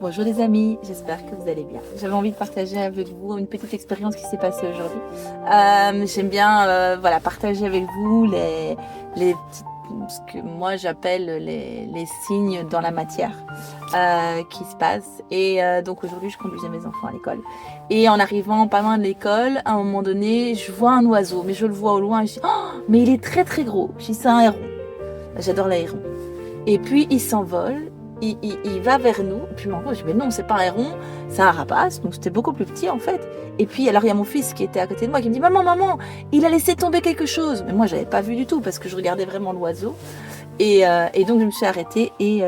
Bonjour les amis, j'espère que vous allez bien. J'avais envie de partager avec vous une petite expérience qui s'est passée aujourd'hui. J'aime bien voilà, partager avec vous les petites, ce que moi j'appelle les signes dans la matière qui se passent. Et donc aujourd'hui je conduisais mes enfants à l'école. Et en arrivant pas loin de l'école, à un moment donné, je vois un oiseau, mais je le vois au loin et je dis « Oh, mais il est très très gros !» Je dis « C'est un héron !» J'adore les hérons. Et puis il s'envole. Il va vers nous, et puis je dis mais non, c'est pas un héron, c'est un rapace, donc c'était beaucoup plus petit en fait. Et puis alors il y a mon fils qui était à côté de moi qui me dit maman, il a laissé tomber quelque chose. Mais moi j'avais pas vu du tout parce que je regardais vraiment l'oiseau. Et donc je me suis arrêtée et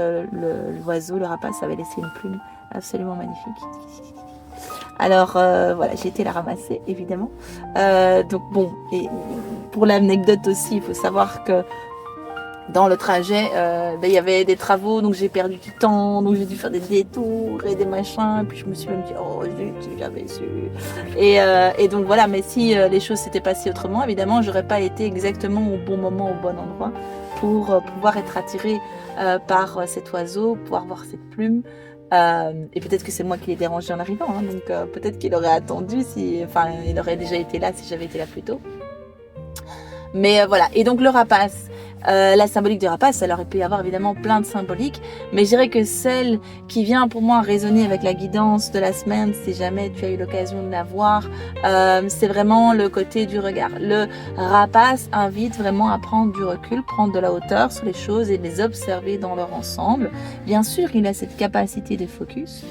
l'oiseau, le rapace avait laissé une plume absolument magnifique. Alors voilà, j'ai été la ramasser évidemment. Donc bon, et pour l'anecdote aussi, il faut savoir que dans le trajet, il y avait des travaux, donc j'ai perdu du temps, donc j'ai dû faire des détours et des machins, et puis je me suis même dit, oh zut, si j'avais su. Et donc voilà, mais si les choses s'étaient passées autrement, évidemment, j'aurais pas été exactement au bon moment, au bon endroit, pour pouvoir être attirée par cet oiseau, pouvoir voir cette plume. Et peut-être que c'est moi qui l'ai dérangé en arrivant, hein, donc peut-être qu'il aurait attendu, il aurait déjà été là si j'avais été là plus tôt. Mais voilà, et donc le rapace, la symbolique du rapace, alors il peut y avoir évidemment plein de symboliques, mais je dirais que celle qui vient pour moi résonner avec la guidance de la semaine, si jamais tu as eu l'occasion de la voir, c'est vraiment le côté du regard. Le rapace invite vraiment à prendre du recul, prendre de la hauteur sur les choses et les observer dans leur ensemble. Bien sûr, il a cette capacité de focus.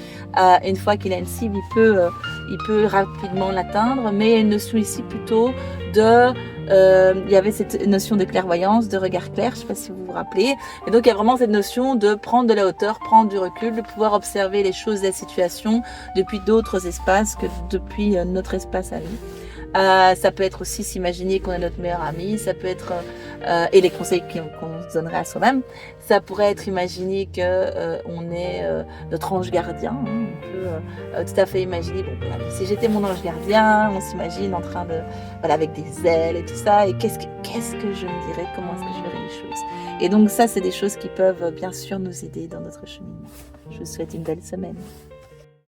Une fois qu'il a une cible, il peut rapidement l'atteindre, mais il ne soucie plutôt de... il y avait cette notion de clairvoyance, de regard clair, je ne sais pas si vous vous rappelez. Et donc il y a vraiment cette notion de prendre de la hauteur, prendre du recul, de pouvoir observer les choses et les situations depuis d'autres espaces que depuis notre espace à nous. Ça peut être aussi s'imaginer qu'on est notre meilleur ami, ça peut être et les conseils qu'on se donnerait à soi-même. Ça pourrait être imaginer que on est notre ange gardien. Hein, on peut tout à fait imaginer. Bon, voilà, si j'étais mon ange gardien, on s'imagine en train de avec des ailes et tout ça. Et qu'est-ce que je me dirais, comment est-ce que je verrais les choses. Et donc ça, c'est des choses qui peuvent bien sûr nous aider dans notre cheminement. Je vous souhaite une belle semaine.